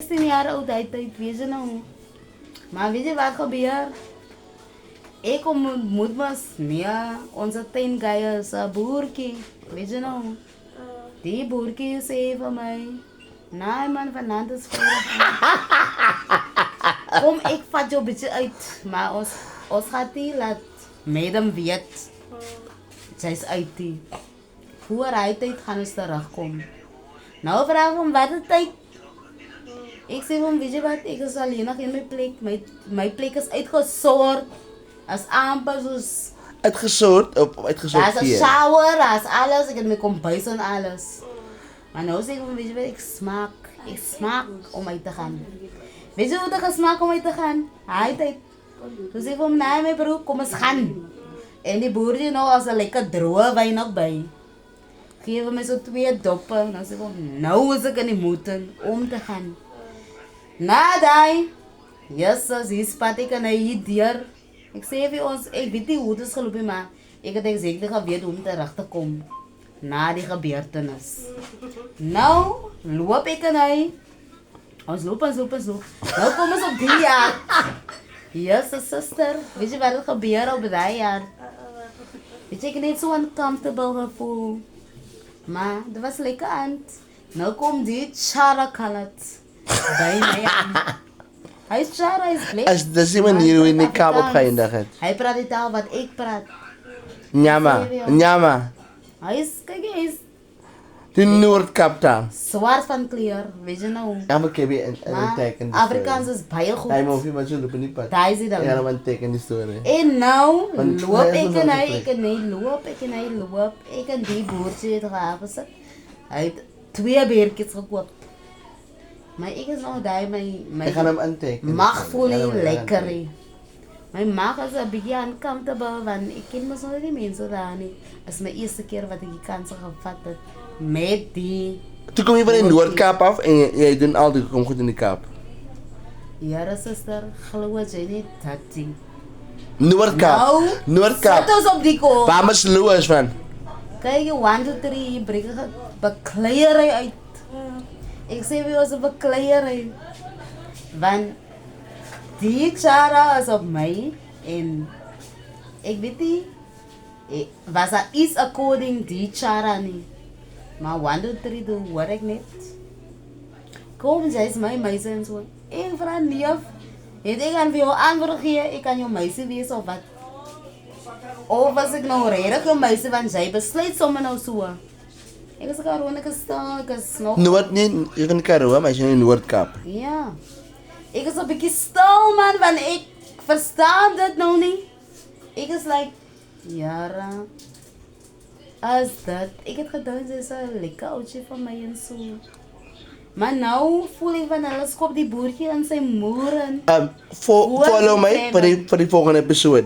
16 jaar oud tijd, weet je nou. Maar weet je wat gebeurt? Ik moet me onze tuinguy is een boertje, weet je nou. Die boertje zei van mij, nee man, vanavond is vrijdag. Kom, ik vat je een beetje uit, maar ons gaat die laat meiden weet. Zij is uit die. Hoe rijtijd gaan we terugkomen? Nou vraag hem wat de tijd. Ik zeg van, weet je wat, ik is alleen nog in mijn plek. Mijn plek is uitgesoord. Als aanpas, Uitgesoord of uitgesoord daar is een shower, daar is alles. Ik heb mijn kombuis en alles. Maar nou zeg ik van, weet je wat, ik smaak om uit te gaan. Weet je wat ik smaak om uit te gaan? Rijtijd. Dus ik van, nee mijn broer, kom eens gaan. En die boertje nou als een lekker droge wijn ook bij. Geven me zo 2 doppen. Dan zeg ik van, nou is ik in die moeten om te gaan. Na die, jezus, hier spat ik en hij dier. Ik zeg even ons, ik weet niet hoe het is gelopen, maar ik denk zeker gebeurd om terug te komen. Na die gebeurtenis. Nou, loop ik en hij. Ons loop. Nou komen ze op die jaar. Jezus, zuster, weet je wat er gebeurt op dat jaar? Weet je, ik heb niet zo uncomfortable gevoel. Maar dat was lekker aan. Nou komt die Charakalat bij mij aan. Hij is Chara, hij is bleek. Dat is die manier hoe je in die kaap opgeëindigd hebt. Hij praat die taal wat ik praat. Nyama. Hij is, kijk eens, Die Noordkap taal. zwart van kleur, weet je nou. Ja, maar ik heb je een Maar teken. Afrikaans is baie goed. Hij moet je maar zo lopen niet pad. Daar is hij dan. Ja, dan een teken die story. En nou Want loop hij is ik nog en niet hij, terug. ik en hij loop. Ik en die boertje het gehaven. Hij heeft 2 beertjes gekoopt. Maar ik is nog daar, Ik ga hem aantekenen. mag voel Ja, je dan moet je lekker. aantekenen. Mijn maag is een beetje uncomfortable, want ik ken me zo die mensen daar niet. Het is mijn eerste keer wat ik die kansen gevat heb. Met die... Toen kom je van de Noordkap af en jij doet altijd kom goed in de kaap. Ja, zuster, geloof je niet dat ding. Noordkap. Nou, Noordkap. zet ons op die kool. Waar is Louis van? Kijk, 1, 2, 3, je brengt het bekleierij uit. Ik zeg weer als een bekleierij. Want die Chara is op mij en ik weet niet, was er iets according die Chara niet. Maar 1, 2, 3 doe hoor ik niet. Kom, zij is mijn meisje en zo. Ik vraag niet af. Ik kan voor jou antwoord geven, ik kan jouw meisje wezen of wat. Of was ik nou redelijk jouw meisje, want zij besluit zomaar nou zo. Ik is gewoon een stil, ik is nog... Noord niet, je kan Karoo, maar je in Noordkap. Ja. Ik is een beetje stil man, want ik versta dat nou niet. Ik is like, Jara. Als dat, ik heb gedaan, ze is een lekker oudje van mij en zo. Maar nou voel ik van alles op die boertje en zijn moeren. Follow mij voor die volgende episode.